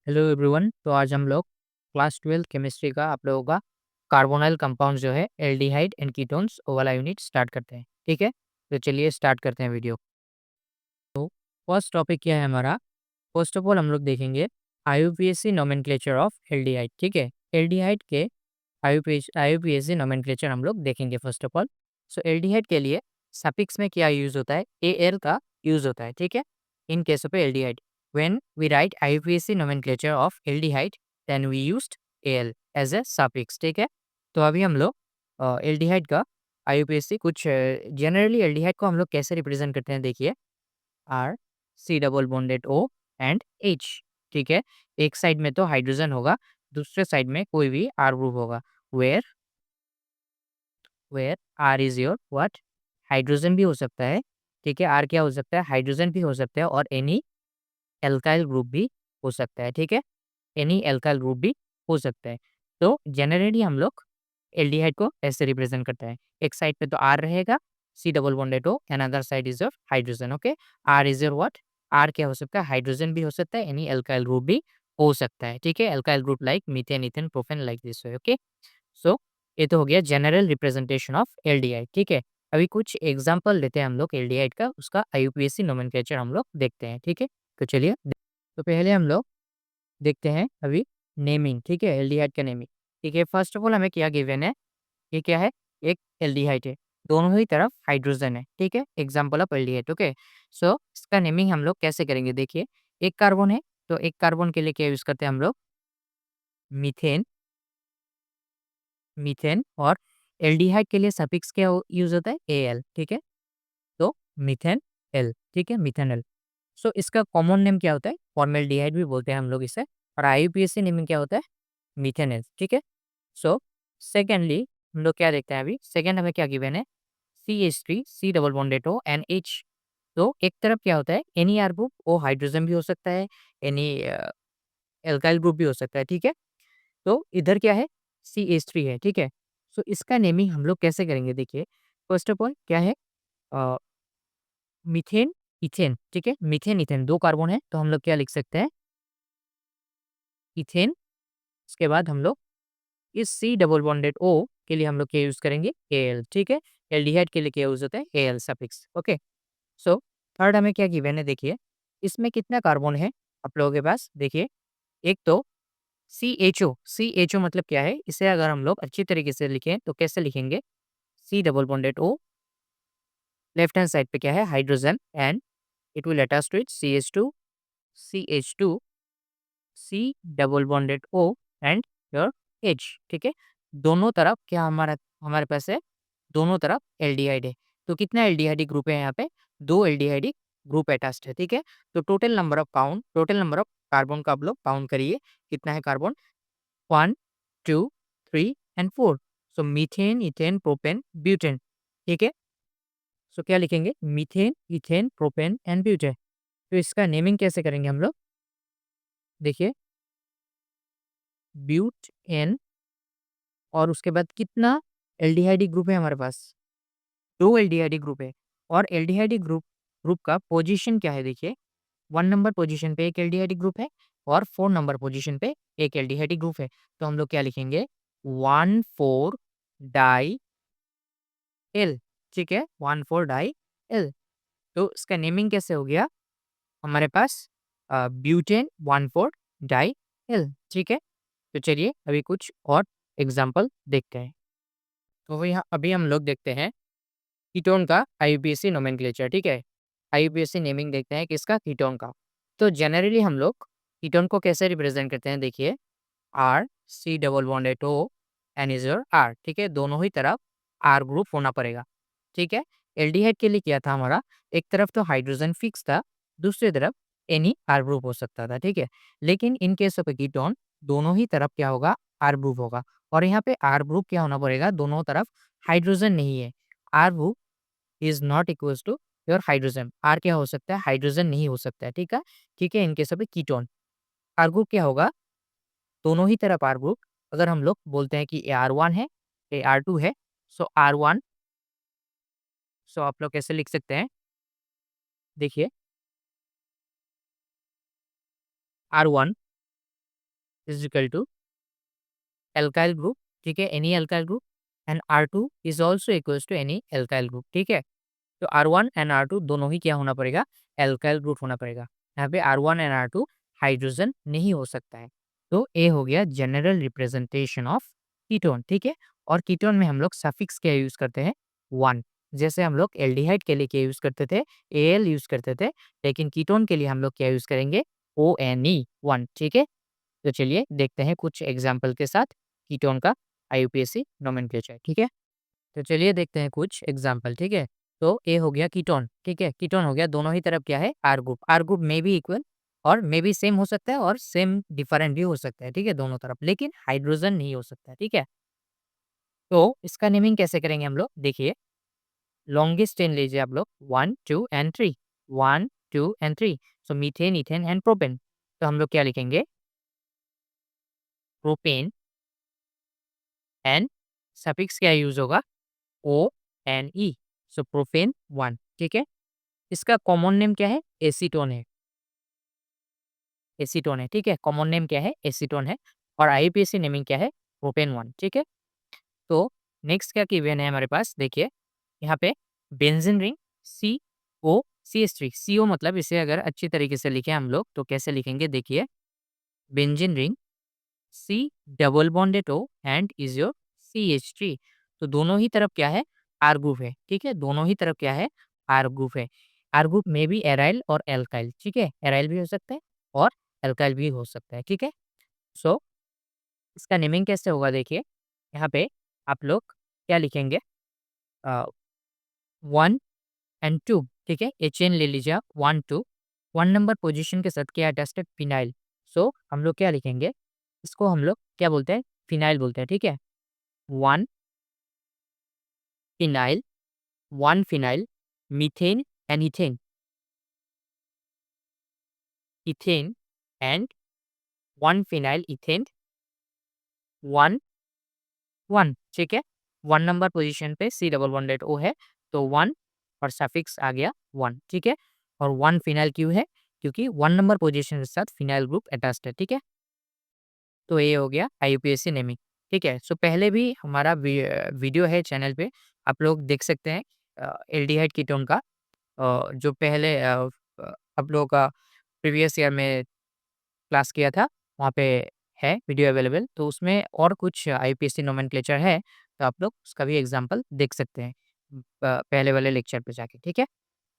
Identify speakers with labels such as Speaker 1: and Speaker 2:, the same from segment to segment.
Speaker 1: Hello everyone. तो आज हम लोग क्लास 12 केमिस्ट्री का आप लोगों का कार्बोनाइल कंपाउंड जो है एल्डिहाइड एंड कीटोन्स वो वाला यूनिट स्टार्ट करते हैं। ठीक है, तो चलिए स्टार्ट करते हैं वीडियो। तो फर्स्ट टॉपिक क्या है हमारा? फर्स्ट ऑफ ऑल हम लोग देखेंगे आईयूपीएसी नोमेनक्लेचर ऑफ एल्डिहाइड। ठीक है, एल्डिहाइड के आईयूपीएसी नोमेनक्लेचर हम लोग देखेंगे first of all. So aldehyde के लिए सफिक्स में क्या यूज होता है? एल का यूज होता है। ठीक है, इन case of aldehyde when we write IUPAC nomenclature of aldehyde then we used Al as a suffix। ठीक है, तो अभी हम लोग एल्डिहाइड का आईयूपीएसी कुछ जनरली एल्डिहाइड को हम लोग कैसे रिप्रेजेंट करते हैं देखिए। R C double bonded O and H. ठीक है, एक साइड में तो हाइड्रोजन होगा, दूसरे साइड में कोई भी आर ग्रुप होगा। Where where R is your what? Hydrogen भी हो सकता है। ठीक है, आर क्या हो सकता है? हाइड्रोजन भी हो सकता है और एनी एल्काइल ग्रुप भी हो सकता है। ठीक है, एनी एल्काइल ग्रुप भी हो सकता है। तो जनरली हम लोग एल्डिहाइड को ऐसे रिप्रेजेंट करते हैं। एक साइड पे तो आर रहेगा, C double bonded O, and other side is your hydrogen. Okay, R is your what? R क्या हो सकता है? हाइड्रोजन भी हो सकता है, एनी एल्काइल ग्रुप भी हो सकता है। ठीक है, alkyl group like methane, ethane, propane, like this way. Okay, so ये तो हो गया जनरल रिप्रेजेंटेशन ऑफ एल्डिहाइड। ठीक है, अभी कुछ एग्जांपल लेते हैं हम लोग एल्डिहाइड का, उसका आईयूपीएसी नोमेनक्लेचर हम लोग देखते हैं। ठीक है, तो चलिए तो पहले हम लोग देखते हैं अभी नेमिंग। ठीक है, एल्डिहाइड का नेमिंग। ठीक है, फर्स्ट ऑफ ऑल हमें क्या गिवन है? ये क्या है? एक एल्डिहाइड है, दोनों ही तरफ हाइड्रोजन है। ठीक है, एग्जांपल ऑफ एल्डिहाइड। ओके, सो इसका नेमिंग हम लोग कैसे करेंगे देखिए। एक कार्बन है तो एक कार्बन के लिए क्या यूज करते हैं हम लोग? मीथेन। मीथेन। और एल्डिहाइड के लिए सफिक्स क्या यूज होता है? एल। ठीक है, तो मीथेन एल। ठीक है, मीथेनल। सो इसका कॉमन नेम क्या होता है? फॉर्मेल्डिहाइड भी बोलते हैं हम लोग इसे। और आईयूपीएसी नेमिंग क्या होता है? मीथेनल। ठीक है, सो सेकेंडली हम लोग क्या देखते हैं अभी? सेकेंड हमें क्या गिवन है? CH3 C double bonded O and H. तो एक तरफ क्या होता है? Any R group, O hydrogen भी हो सकता है, एनी एल्काइल ग्रुप भी हो सकता है। ठीक है, तो इधर क्या है? CH3 है। ठीक है, सो इसका नेमिंग हम लोग कैसे करेंगे देखिए। फर्स्ट ऑफ ऑल क्या है? Methane ethane. ठीक है, मीथेन इथेन दो कार्बन है तो हम लोग क्या लिख सकते हैं? इथेन। उसके बाद हम लोग इस सी डबल बॉन्डेड ओ के लिए हम लोग क्या यूज करेंगे? एल। ठीक है, एल्डिहाइड के लिए क्या यूज होता है? L suffix. Okay, so third हमें क्या गिवन है देखिए। इसमें कितना कार्बन है आप लोगों के पास? देखिए, एक तो CHO। CHO मतलब क्या है? इसे अगर हम लोग अच्छी तरीके से लिखें तो कैसे लिखेंगे? C double bonded O, left hand side पे क्या है? Hydrogen, and it will attach to it CH2, CH2, C double bonded O and your H. ठीक है, दोनों तरफ क्या हमारा हमारे पास है? दोनों तरफ एल्डिहाइड है। तो कितना एल्डिहाइड ग्रुप है यहाँ पे? दो एल्डिहाइड ग्रुप अटैच्ड है। ठीक है, तो टोटल नंबर ऑफ कार्बन का आप लोग काउंट करिए। कितना है carbon? 1 2 3 and 4। So methane ethane propane butane. ठीक है, सो क्या लिखेंगे? Methane ethane propane and butane. तो इसका नेमिंग कैसे करेंगे हम लोग देखिए। ब्यूट एन, और उसके बाद कितना एल्डिहाइड ग्रुप है हमारे पास? दो एल्डिहाइड ग्रुप है। और एल्डिहाइड ग्रुप ग्रुप का पोजीशन क्या है देखिए। 1 नंबर पोजीशन पे एक एल्डिहाइड ग्रुप है और 4 नंबर पोजीशन पे एक एल्डिहाइड ग्रुप है। तो हम लोग क्या लिखेंगे? 1,4 डाई एल। ठीक है, 1,4 डाई एल। तो इसका नेमिंग कैसे हो गया हमारे पास? Butane 1,4 die L. ठीक है, तो चलिए अभी कुछ और एग्जाम्पल देखते हैं। तो वही अभी हम लोग देखते हैं कीटोन का आईयूपीएसी नोमेनक्लेचर। ठीक है, आईयूपीएसी नेमिंग देखते हैं किसका? कीटोन का। तो जनरली हम लोग कीटोन को कैसे रिप्रेजेंट करते हैं देखिए। R C double bonded O and is your R. ठीक है, दोनों ही तरफ आर ग्रुप होना पड़ेगा। ठीक है, एल्डिहाइड के लिए क्या था हमारा? एक तरफ तो हाइड्रोजन फिक्स था, दूसरी तरफ एनी आर ग्रुप हो सकता था। ठीक है, लेकिन इन केस ऑफ कीटोन दोनों ही तरफ क्या होगा? आर ग्रुप होगा। और यहाँ पे आर ग्रुप क्या होना पड़ेगा? दोनों तरफ हाइड्रोजन नहीं है। R group is not equals to your hydrogen. R क्या हो सकता है? हाइड्रोजन नहीं हो सकता है। ठीक है, ठीक है, इनके सब कीटोन आर ग्रुप क्या होगा? दोनों ही तरफ आर ग्रुप। अगर हम लोग बोलते हैं कि ए R1 है, ए R2 है, सो R1, सो आप लोग कैसे लिख सकते हैं देखिए। R1 is equal to alkyl group, ठीक है, any alkyl group, and R2 is also equals to any alkyl group, ठीक है। तो R1 एंड R2 दोनों ही क्या होना पड़ेगा, एल्काइल ग्रुप होना पड़ेगा। यहाँ पे R1 एंड R2 हाइड्रोजन नहीं हो सकता है। तो ए हो गया जनरल रिप्रेजेंटेशन ऑफ कीटोन, ठीक है। और कीटोन में हम लोग सफिक्स क्या यूज करते हैं, वन। जैसे हम लोग एल्डिहाइड के लिए क्या यूज करते थे, Al यूज करते थे, लेकिन कीटोन के लिए हम लोग क्या यूज करेंगे, ONe, वन, ठीक है। तो चलिए देखते हैं कुछ एग्जाम्पल के साथ कीटोन का IUPAC नोमेनक्लेचर, ठीक है। तो चलिए देखते हैं कुछ एग्जाम्पल, ठीक है। तो ए हो गया कीटोन, ठीक है, कीटोन हो गया, दोनों ही तरफ क्या है, आर ग्रुप। आर ग्रुप में भी इक्वल और मे भी सेम हो सकता है और सेम डिफरेंट भी हो सकता है, ठीक है, दोनों तरफ, लेकिन हाइड्रोजन नहीं हो सकता, ठीक है। तो इसका नेमिंग कैसे करेंगे हम लोग, देखिए, लॉन्गेस्ट चेन लीजिए आप लोग, 1 2 and 3, 1 2 and 3। So methane, ethane and propane. तो हम लोग क्या लिखेंगे, प्रोपेन एंड सफिक्स क्या यूज होगा, ONe। सो प्रोपेन वन, ठीक है। इसका कॉमन नेम क्या है, एसीटोन है, एसीटोन है, ठीक है, कॉमन नेम क्या है, एसीटोन है। और आईयूपीएसी नेमिंग क्या है, प्रोपेन वन, ठीक है। तो नेक्स्ट क्या गिवन है हमारे पास, देखिए यहाँ पे बेंजीन रिंग COCH3। CO मतलब इसे अगर अच्छी तरीके से लिखें हम लोग तो कैसे लिखेंगे, देखिए, benzene ring C double bonded O and is your CH3। तो दोनों ही तरफ क्या है, आर ग्रुप है, ठीक है, दोनों ही तरफ क्या है, आर ग्रुप है। आर ग्रुप में भी एराइल और एल्काइल, ठीक है, एराइल भी हो सकता है और एल्काइल भी हो सकता है, ठीक है। सो इसका नेमिंग कैसे होगा, देखिए, यहाँ पे आप लोग क्या लिखेंगे, 1 एंड 2, ठीक है, ये चेन ले लीजिए आप, 1 2, 1 नंबर पोजीशन के साथ क्या अटैच्ड है, फिनाइल। सो हम लोग क्या लिखेंगे, इसको हम लोग क्या बोलते हैं, फिनाइल बोलते हैं, ठीक है। 1 phenyl, 1 phenyl, methane and ethane, ethane and 1 phenyl ethane, 1 1, ठीक है। 1 नंबर पोजीशन पे C डबल बॉन्डेड O है, तो 1 और सफिक्स आ गया 1, ठीक है। और 1 फिनाइल क्यों है, क्योंकि 1 नंबर पोजीशन के साथ फिनाइल ग्रुप अटैच्ड है, ठीक है। तो ये हो गया IUPAC नेमिंग, ठीक है। सो पहले भी हमारा वीडियो है चैनल पे, आप लोग देख सकते हैं, एल्डिहाइड कीटोन का, जो पहले आप लोगों का प्रीवियस ईयर में क्लास किया था, वहाँ पे है वीडियो अवेलेबल। तो उसमें और कुछ IUPAC नोमेनक्लेचर है, तो आप लोग उसका भी एग्जांपल देख सकते हैं पहले वाले लेक्चर पे जाके, ठीक है।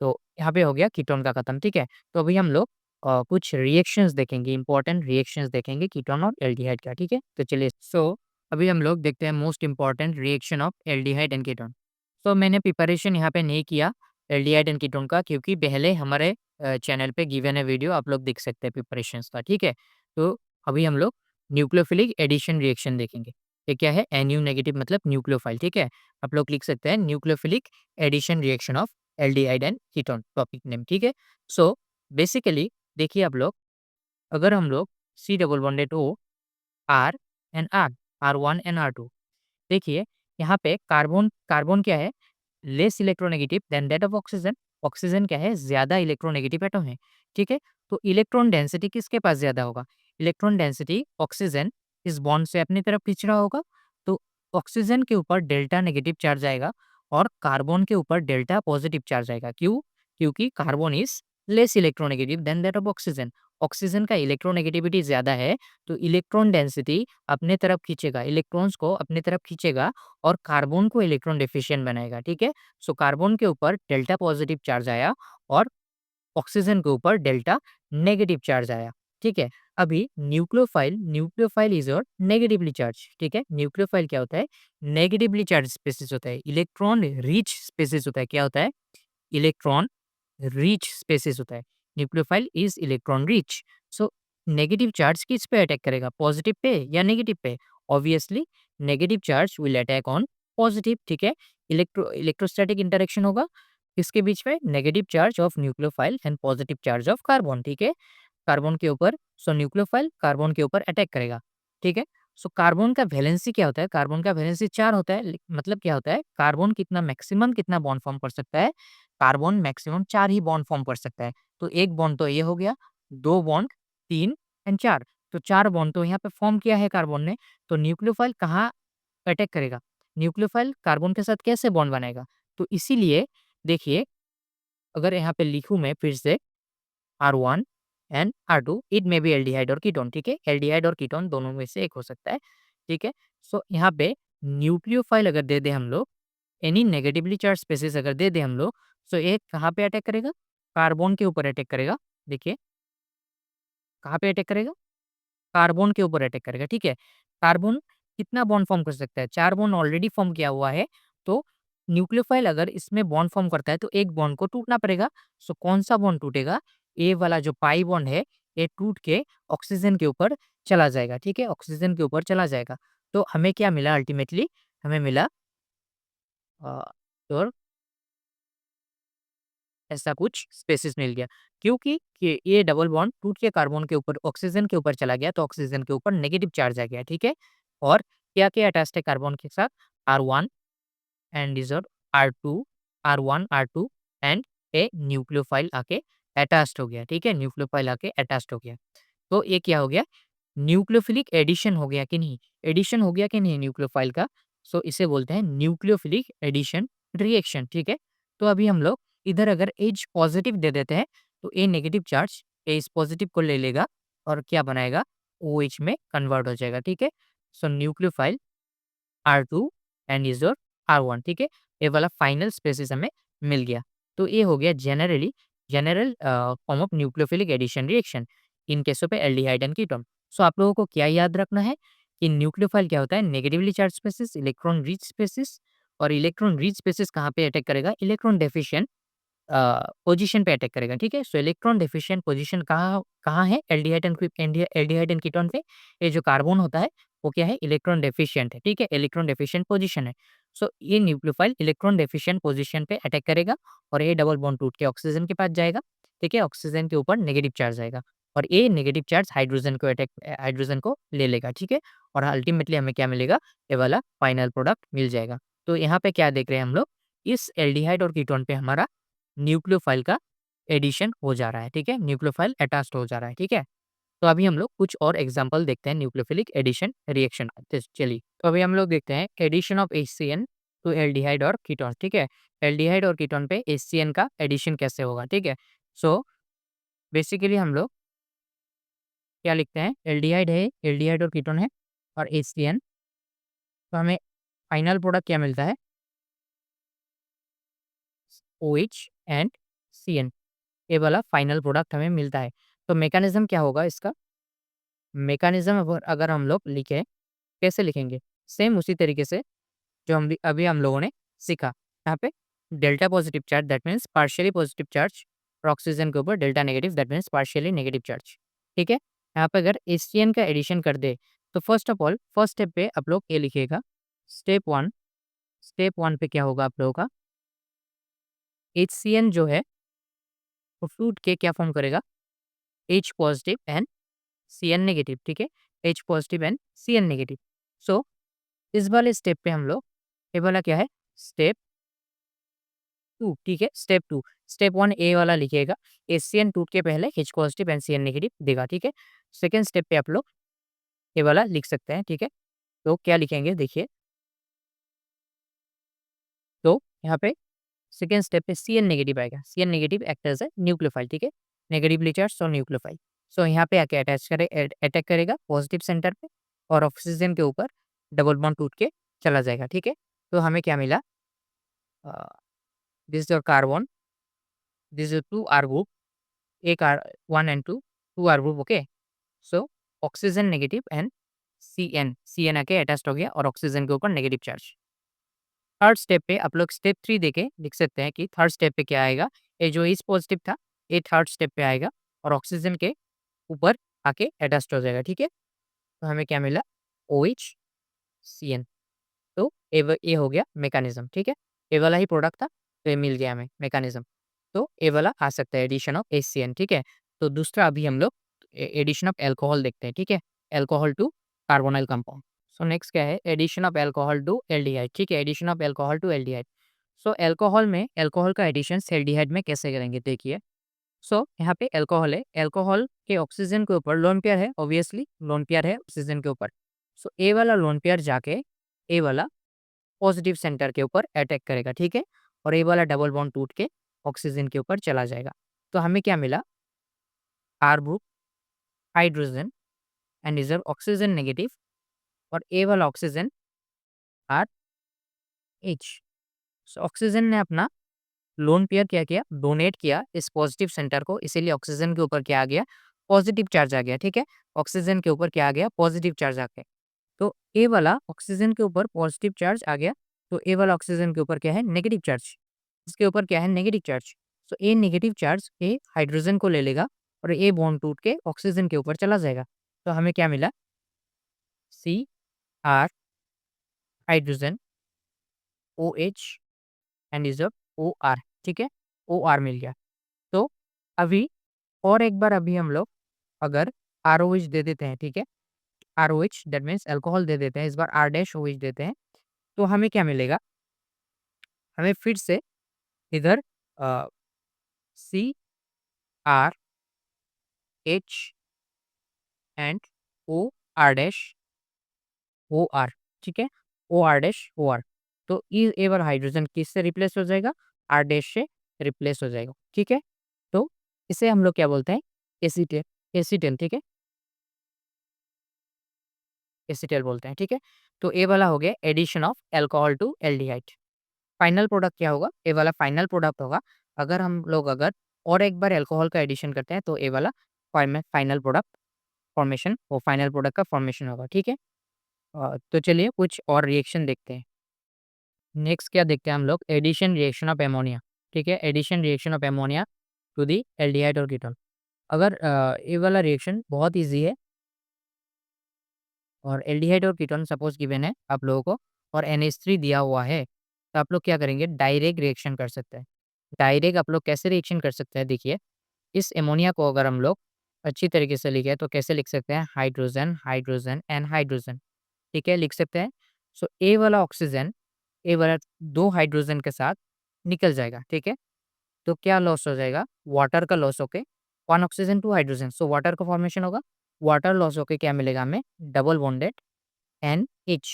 Speaker 1: तो यहाँ पे हो गया कीटोन का खत्म, ठीक है। तो अभी हम लोग कुछ रिएक्शंस देखेंगे, इंपॉर्टेंट रिएक्शंस देखेंगे कीटोन और एल्डिहाइड का, ठीक है। तो चलिए, अभी हम लोग देखते हैं most important reaction of aldehyde and ketone. मैंने प्रिपरेशन यहाँ पे नहीं किया एल्डिहाइड एंड कीटोन का, क्योंकि पहले हमारे चैनल पे गिवन है वीडियो, आप लोग देख सकते हैं प्रिपरेशंस का, ठीक है। तो अभी हम लोग न्यूक्लियोफिलिक एडिशन रिएक्शन देखेंगे। ये क्या है, NU नेगेटिव मतलब न्यूक्लियोफाइल, ठीक है। आप लोग लिख सकते हैं nucleophilic addition reaction of aldehyde and ketone, topic name, ठीक है। सो बेसिकली देखिए आप लोग, अगर हम लोग C double bonded O, R and R, R1 and R2, देखिए यहाँ पे कार्बन, कार्बन क्या है, less electronegative than that of oxygen. Oxygen क्या है, ज्यादा इलेक्ट्रोनेगेटिव एटम है, ठीक है। तो इलेक्ट्रॉन डेंसिटी किसके पास ज्यादा होगा, इलेक्ट्रॉन डेंसिटी ऑक्सीजन इस बॉन्ड से अपनी तरफ खींच रहा होगा, तो ऑक्सीजन के ऊपर डेल्टा नेगेटिव चार्ज आएगा और कार्बन के ऊपर डेल्टा पॉजिटिव चार्ज आएगा। क्यों, क्योंकि carbon is less electronegative than that of oxygen. Oxygen का इलेक्ट्रोनेगेटिविटी ज्यादा है, तो इलेक्ट्रॉन डेंसिटी अपने तरफ खींचेगा, इलेक्ट्रॉन्स को अपने तरफ खींचेगा और कार्बन को इलेक्ट्रॉन डेफिशिएंट बनाएगा, ठीक है। सो कार्बन के ऊपर डेल्टा पॉजिटिव चार्ज आया और ऑक्सीजन के ऊपर डेल्टा नेगेटिव चार्ज आया, ठीक है। अभी न्यूक्लियोफाइल, न्यूक्लियोफाइल इज और नेगेटिवली चार्ज, ठीक है। न्यूक्लियोफाइल क्या होता है, नेगेटिवली चार्ज स्पीसीज होता है, इलेक्ट्रॉन रिच स्पीसीज होता है। क्या होता है, इलेक्ट्रॉन रिच स्पेसिस होता है। Nucleophile is electron rich. So negative charge किस पे अटैक करेगा, पॉजिटिव पे या नेगेटिव पे, obviously negative charge will attack on positive, ठीक है। इलेक्ट्रोस्टैटिक इंटरेक्शन होगा इसके बीच में, negative charge of nucleophile and positive charge of carbon, ठीक है, कार्बन के ऊपर। सो न्यूक्लियोफाइल कार्बन के ऊपर अटैक करेगा, ठीक है। सो कार्बन का वैलेंसी क्या होता है, कार्बन का वैलेंसी 4 होता है, मतलब क्या होता है, कार्बन कितना मैक्सिमम कितना बॉन्ड फॉर्म कर सकता है, कार्बन मैक्सिमम 4 ही बॉन्ड फॉर्म कर सकता है। तो एक बॉन्ड तो ये हो गया, 2 बॉन्ड, 3 एंड 4। तो 4 बॉन्ड तो यहाँ पे फॉर्म किया है कार्बन ने, तो न्यूक्लियोफाइल कहाँ अटैक करेगा? न्यूक्लियोफाइल कार्बन के साथ कैसे बॉन्ड बनाएगा? तो इसीलिए देखिए, अगर यहाँ पे लिखूँ मैं फिर से R1 and R2, it may be aldehyde और कीटोन, ठीक है? एल्डिहाइड और कीटोन दोनों में से एक हो सकता है, ठीक है? सो यहाँ पे न्यूक्लियोफाइल अगर दे दें हम लोग, एनी नेगेटिवली चार्ज स्पेसिस अगर दे दें हम लोग, सो ये कहाँ पे अटैक करेगा? कार्बन के ऊपर अटैक करेगा। देखिए, कहाँ पे अटैक करेगा? कार्बन के ऊपर अटैक करेगा, ठीक है? कार्बन कितना बॉन्ड फॉर्म कर सकता है? 4 बॉन्ड ऑलरेडी फॉर्म किया हुआ है, तो न्यूक्लियोफाइल अगर इसमें बॉन्ड फॉर्म करता है तो एक बॉन्ड को टूटना पड़ेगा। सो कौन-सा बॉन्ड टूटेगा? ये वाला जो पाई बॉन्ड है, ये टूट के ऑक्सीजन के ऊपर चला जाएगा, ठीक है? ऑक्सीजन के ऊपर चला जाएगा। तो हमें क्या मिला अल्टीमेटली? हमें मिला अ, और ऐसा कुछ स्पेसिस मिल गया। क्योंकि कि ये डबल बॉन्ड टूट के कार्बन के ऊपर ऑक्सीजन के ऊपर चला गया, तो ऑक्सीजन के ऊपर नेगेटिव चार्ज आ गया, ठीक है? और क्या-क्या अटैच्ड है कार्बन के साथ? R1 and is your R2, R1, R2 and a nucleophile आके अटैच्ड हो गया, ठीक है? न्यूक्लियोफाइल आके अटैच्ड हो गया। तो ये क्या हो गया? न्यूक्लियोफिलिक एडिशन हो गया कि नहीं? एडिशन हो गया कि नहीं न्यूक्लियोफाइल का? सो इसे बोलते हैं न्यूक्लियोफिलिक एडिशन रिएक्शन, ठीक है? तो अभी हम लोग इधर अगर एच पॉजिटिव दे देते हैं, तो ए नेगेटिव चार्ज ए इस पॉजिटिव को ले लेगा और क्या बनाएगा? OH में कन्वर्ट हो जाएगा, ठीक है? So nucleophile R2 and is your R1, ठीक है? ये वाला फाइनल स्पेसिस हमें मिल गया। तो ये हो गया general form of nucleophilic addition reaction in case of aldehyde and ketone. So आप लोगों को क्या याद रखना है कि न्यूक्लियोफाइल क्या होता है? Negatively charge species, electron rich species, और इलेक्ट्रॉन रिच स्पेसिस कहाँ पे अटैक करेगा? इलेक्ट्रॉन डेफिशिएंट पोजीशन पे अटैक करेगा, ठीक है? सो इलेक्ट्रॉन डेफिशिएंट पोजीशन कहाँ कहाँ है? एल्डिहाइड एंड कीटोन पे। ये जो कार्बन होता है वो क्या है? इलेक्ट्रॉन डेफिशिएंट है, ठीक है? इलेक्ट्रॉन डेफिशिएंट पोजीशन है। सो ये न्यूक्लियोफाइल इलेक्ट्रॉन डेफिशिएंट पोजीशन पे अटैक करेगा और ये डबल बॉन्ड टूट के ऑक्सीजन के पास जाएगा, ठीक है? ऑक्सीजन के ऊपर नेगेटिव चार्ज आएगा और ये नेगेटिव चार्ज हाइड्रोजन को ले लेगा, ठीक है? और अल्टीमेटली हमें क्या मिलेगा? ये वाला फाइनल प्रोडक्ट मिल जाएगा। तो यहाँ पे क्या देख रहे हैं हम लोग? इस एल्डिहाइड और कीटोन पे हमारा न्यूक्लियोफाइल का एडिशन हो जा रहा है, ठीक है? न्यूक्लियोफाइल अटैच्ड हो जा रहा है, ठीक है? तो अभी हम लोग कुछ और एग्जांपल देखते हैं न्यूक्लियोफिलिक एडिशन रिएक्शन का। तो चलिए, तो अभी हम लोग देखते हैं addition of HCN to aldehyde और कीटोन, ठीक है? एल्डिहाइड और कीटोन पे HCN का एडिशन कैसे होगा, ठीक है? सो बेसिकली हम लोग क्या लिखते हैं? एल्डिहाइड है, एल्डिहाइड और कीटोन है और HCN, तो हमें फाइनल प्रोडक्ट क्या मिलता है? OH एंड CN, ये वाला फाइनल प्रोडक्ट हमें मिलता है। तो मैकेनिज्म क्या होगा इसका? मैकेनिज्म अगर अगर हम लोग लिखें, कैसे लिखेंगे? सेम उसी तरीके से जो अभी हम लोगों ने सीखा। यहाँ पे delta positive charge that means partially positive charge और ऑक्सीजन के ऊपर delta negative that means partially negative charge, ठीक है? यहाँ पे अगर HCN का एडिशन कर दे, तो first of all first step पे आप लोग ये लिखिएगा, स्टेप 1 पे क्या होगा आप लोगों का? HCN जो है वो टूट के क्या फॉर्म करेगा? H positive and CN negative, ठीक है? H positive and CN negative. So इस वाले स्टेप पे हम लोग, ये वाला क्या है? स्टेप 2, ठीक है? स्टेप 1 ए वाला लिखिएगा। HCN टूट के पहले H positive and CN negative देगा, ठीक है? सेकंड स्टेप पे आप लोग ये वाला लिख सकते हैं, ठीक है? तो क्या लिखेंगे देखिए, तो यहाँ पे सेकंड स्टेप पे CN नेगेटिव आएगा। CN negative act as a nucleophile, ठीक है? नेगेटिवली चार्ज्ड और न्यूक्लियोफाइल। सो यहाँ पे आके अटैक करेगा पॉजिटिव सेंटर पे और ऑक्सीजन के ऊपर डबल बॉन्ड टूट के चला जाएगा, ठीक है? तो हमें क्या मिला? Uh, this is your carbon, this is 2 R group, एक R 1 and 2, 2 R group, okay? So oxygen negative and CN आके अटैच्ड हो गया और ऑक्सीजन के ऊपर नेगेटिव चार्ज। थर्ड स्टेप पे आप लोग स्टेप 3 देके लिख सकते हैं कि थर्ड स्टेप पे क्या आएगा? ये जो इस पॉजिटिव था, ये थर्ड स्टेप पे आएगा और ऑक्सीजन के ऊपर आके अटैच्ड हो जाएगा, ठीक है? तो हमें क्या मिला? OH CN। तो ये हो गया मैकेनिज्म, ठीक है? ये वाला ही प्रोडक्ट था, तो ये मिल गया हमें मैकेनिज्म। तो ये वाला आ सकता है एडिशन ऑफ HCN, ठीक है? तो दूसरा अभी हम लोग एडिशन ऑफ अल्कोहल देखते हैं, ठीक है? Alcohol to carbonyl compound. So next क्या है? Addition of alcohol to aldehyde, ठीक है? Addition of alcohol to aldehyde. So alcohol में अल्कोहल का एडिशन एल्डिहाइड में कैसे करेंगे देखिए। सो यहाँ पे एल्कोहल है, एल्कोहल के ऑक्सीजन के ऊपर लोन पेयर है, ऑब्वियसली लोन पेयर है ऑक्सीजन के ऊपर। सो ए वाला लोन पेयर जाके ए वाला पॉजिटिव सेंटर के ऊपर अटैक करेगा, ठीक है? और ए वाला डबल बॉन्ड टूट के ऑक्सीजन के ऊपर चला जाएगा। तो हमें क्या मिला? R group hydrogen and reserve oxygen negative और ए वाला oxygen R H. So oxygen ने अपना लोन पेयर क्या किया? डोनेट किया इस पॉजिटिव सेंटर को, इसीलिए ऑक्सीजन के ऊपर क्या आ गया? पॉजिटिव चार्ज आ गया, ठीक है? ऑक्सीजन के ऊपर क्या आ गया? पॉजिटिव चार्ज आ गया। तो ए वाला ऑक्सीजन के ऊपर पॉजिटिव चार्ज आ गया, तो ए वाला ऑक्सीजन के ऊपर क्या है? Negative charge. इसके ऊपर क्या है? Negative charge. So a negative charge a hydrogen को ले लेगा और ए बॉन्ड टूट के ऑक्सीजन के ऊपर चला जाएगा। तो हमें क्या मिला? C R hydrogen O H and is O R, ठीक है? ओ आर मिल गया। तो अभी और एक बार अभी हम लोग अगर आर ओ एच दे देते हैं, ठीक है? R O H that means alcohol दे देते हैं, इस बार आर डैश ओ एच देते हैं, तो हमें क्या मिलेगा? हमें फिर से इधर C R H and O R dash O R, ठीक है? O R dash O R. तो ए वाला हाइड्रोजन किससे रिप्लेस हो जाएगा? आर डैश से रिप्लेस हो जाएगा, ठीक है? तो इसे हम लोग क्या बोलते हैं? एसीटेट, एसीटेन, ठीक है? एसीटेल बोलते हैं, ठीक है? तो ए वाला हो गया addition of alcohol to aldehyde. Final product क्या होगा? ए वाला फाइनल प्रोडक्ट होगा। अगर हम लोग अगर और एक बार अल्कोहल का एडिशन करते हैं तो ए वाला फाइनल प्रोडक्ट फॉर्मेशन, वो फाइनल प्रोडक्ट का फॉर्मेशन होगा, ठीक है? तो चलिए कुछ और रिएक्शन देखते हैं। नेक्स्ट क्या देखते हैं हम लोग? एडिशन रिएक्शन ऑफ एमोनिया, ठीक है? Addition reaction of ammonia to the aldehyde और कीटोन। अगर ये वाला रिएक्शन बहुत ईज़ी है और एल्डिहाइड और कीटोन सपोज़ गिवन है आप लोगों को और NH3 दिया हुआ है, तो आप लोग क्या करेंगे? डायरेक्ट रिएक्शन कर सकते हैं। डायरेक्ट आप लोग कैसे रिएक्शन कर सकते हैं? देखिए, इस एमोनिया को अगर हम लोग अच्छी तरीके से लिखें तो कैसे लिख सकते हैं? हाइड्रोजन, हाइड्रोजन एंड हाइड्रोजन, ठीक है? लिख सकते हैं। सो ए वाला ऑक्सीजन, ए वाला 2 हाइड्रोजन के साथ निकल जाएगा, ठीक है? तो क्या लॉस हो जाएगा? वाटर का लॉस होके 1 ऑक्सीजन 2 हाइड्रोजन, सो वाटर का फॉर्मेशन होगा। वाटर लॉस होके क्या मिलेगा हमें? Double bonded NH।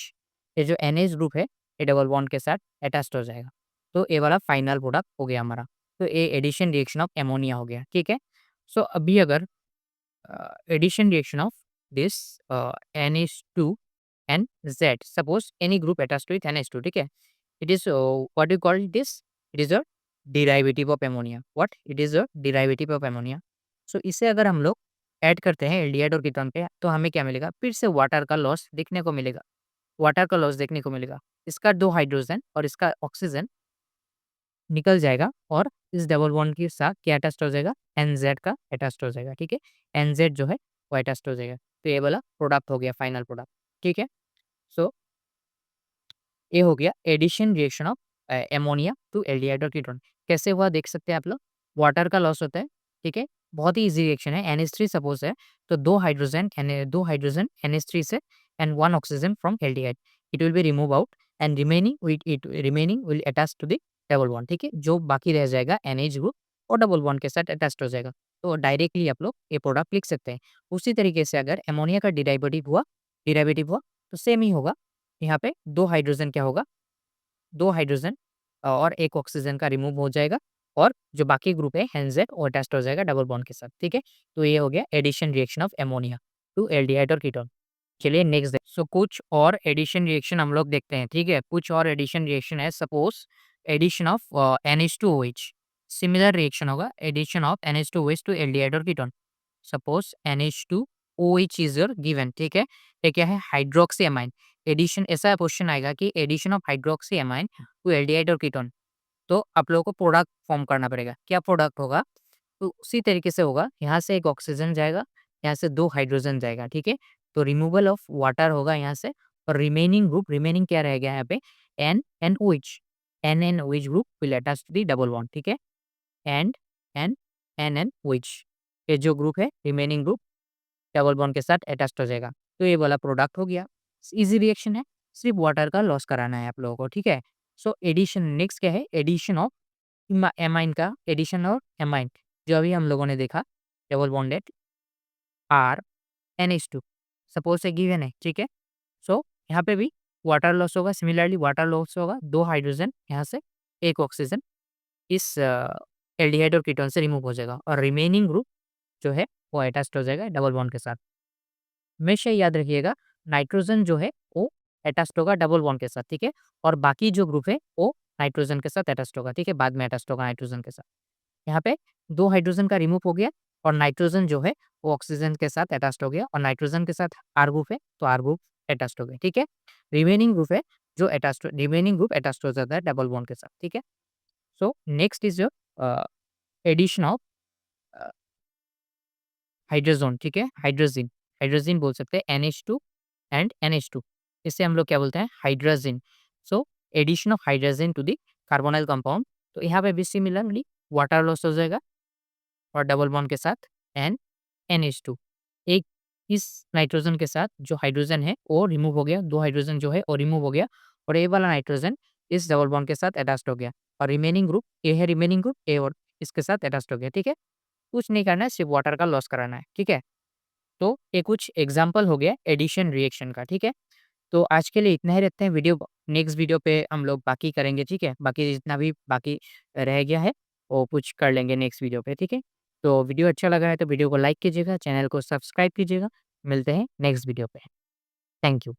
Speaker 1: ये जो NH ग्रुप है, ये डबल बॉन्ड के साथ अटैच्ड हो जाएगा। तो ये वाला फाइनल प्रोडक्ट हो गया हमारा। तो ये एडिशन रिएक्शन ऑफ एमोनिया हो गया, ठीक है? सो अभी अगर addition reaction of this NH2 and Z. Suppose any group attached with NH2, ठीक है? It is what you call this? It is a derivative of ammonia. What? It is a derivative of ammonia. So इसे अगर हम लोग add करते हैं aldehyde और ketone पे तो हमें क्या मिलेगा? फिर से वाटर का लॉस देखने को मिलेगा। वाटर का लॉस देखने को मिलेगा। इसका 2 हाइड्रोजन और इसका ऑक्सीजन निकल जाएगा और इस डबल बॉन्ड के साथ क्या अटैच्ड हो जाएगा? एनजेड का अटैच्ड हो जाएगा, ठीक है? एनजेड जो है वो अटैच्ड हो जाएगा। तो ये वाला प्रोडक्ट हो गया फाइनल प्रोडक्ट, ठीक है? सो ये हो गया addition reaction of ammonia to aldehyde और कीटोन। कैसे हुआ देख सकते हैं आप लोग? वाटर का लॉस होता है, ठीक है? बहुत ही ईज़ी रिएक्शन है। NH3 सपोज़ है तो 2 हाइड्रोजन NH3 से and 1 oxygen from aldehyde. It will be remove out and remaining will attach to the double bond, ठीक है? जो बाकी रह जाएगा NH ग्रुप और डबल बॉन्ड के साथ अटैच्ड हो जाएगा। तो डायरेक्टली आप लोग ये प्रोडक्ट लिख सकते हैं। उसी तरीके से अगर एमोनिया का डेरिवेटिव हुआ तो सेम ही होगा। यहाँ पे 2 हाइड्रोजन क्या होगा? 2 हाइड्रोजन और 1 ऑक्सीजन का रिमूव हो जाएगा और जो बाकी ग्रुप है हेंजेट वो अटैच्ड हो जाएगा डबल बॉन्ड के साथ, ठीक है? तो ये हो गया addition reaction of ammonia to aldehyde और कीटोन। चलिए नेक्स्ट सो कुछ और एडिशन रिएक्शन हम लोग देखते हैं, ठीक है? कुछ और एडिशन रिएक्शन है suppose addition of NH2OH। Similar reaction होगा addition of NH2OH to aldehyde और ketone. Suppose NH2OH is your given, ठीक है? ये क्या है? Hydroxy amine. एडिशन ऐसा क्वेश्चन आएगा कि addition of hydroxy amine to aldehyde और कीटोन। तो आप लोगों को प्रोडक्ट फॉर्म करना पड़ेगा। क्या प्रोडक्ट होगा? तो उसी तरीके से होगा, यहाँ से 1 ऑक्सीजन जाएगा, यहाँ से 2 हाइड्रोजन जाएगा, ठीक है? तो रिमूवल ऑफ वाटर होगा यहाँ से और रिमेनिंग क्या रह गया यहाँ पे? NNOH। NNOH group will attach to the double bond, ठीक है? एंड एन NNOH ये जो ग्रुप है रिमेनिंग ग्रुप डबल बॉन्ड के साथ अटैच्ड हो जाएगा। तो ये वाला प्रोडक्ट हो गया। ईज़ी रिएक्शन है, सिर्फ वाटर का लॉस कराना है आप लोगों को, ठीक है? सो एडिशन नेक्स्ट क्या है? एडिशन ऑफ एमाइन का एडिशन और एमाइन। जो अभी हम लोगों ने देखा double bonded R NH2 suppose से गिवन है, ठीक है। सो यहाँ पे भी वाटर लॉस होगा, सिमिलरली वाटर लॉस होगा, 2 हाइड्रोजन यहाँ से 1 ऑक्सीजन इस एल्डिहाइड और कीटोन से रिमूव हो जाएगा और रिमेनिंग ग्रुप जो है वो अटैच्ड हो जाएगा डबल बॉन्ड के साथ। हमेशा याद रखिएगा नाइट्रोजन जो है वो अटैच्ड होगा डबल बॉन्ड के साथ, ठीक है। और बाकी जो ग्रुप है वो नाइट्रोजन के साथ अटैच्ड होगा, ठीक है, बाद में अटैच्ड होगा नाइट्रोजन के साथ। यहाँ पे 2 हाइड्रोजन का रिमूव हो गया और नाइट्रोजन जो है वो ऑक्सीजन के साथ अटैच्ड हो गया और नाइट्रोजन के साथ आर ग्रुप है तो आर ग्रुप अटैच्ड हो गया, ठीक है। रिमेनिंग ग्रुप है जो अटैच्ड रिमेनिंग ग्रुप अटैच्ड हो जाता है डबल बॉन्ड के साथ, ठीक है। So next is your addition of hydrogen, ठीक है, हाइड्रोजिन हाइड्रोजिन बोल सकते हैं NH2 एंड NH2 इससे हम लोग क्या बोलते हैं hydrogen. So addition of hydrogen to the carbonyl compound, तो यहाँ पे भी सिमिलरली वाटर लॉस हो जाएगा और डबल बॉन्ड के साथ एन NH2 एक इस नाइट्रोजन के साथ जो हाइड्रोजन है वो रिमूव हो गया, 2 हाइड्रोजन जो है वो रिमूव हो गया और ए वाला नाइट्रोजन इस डबल बॉन्ड के साथ अटैच्ड हो गया और रिमेनिंग ग्रुप ए है, रिमेनिंग ग्रुप ए और इसके साथ अटैच्ड हो गया, ठीक है। कुछ नहीं करना है, सिर्फ वाटर का लॉस कराना है, ठीक है। तो ये कुछ एग्जाम्पल हो गया एडिशन रिएक्शन का, ठीक है। तो आज के लिए इतना ही रखते हैं, नेक्स्ट वीडियो पे हम लोग बाकी करेंगे, ठीक है। बाकी जितना भी बाकी रह गया है वो कुछ कर लेंगे नेक्स्ट वीडियो पे, ठीक है। तो वीडियो अच्छा लगा है तो वीडियो को लाइक कीजिएगा, चैनल को सब्सक्राइब कीजिएगा। मिलते हैं नेक्स्ट वीडियो पे। Thank you.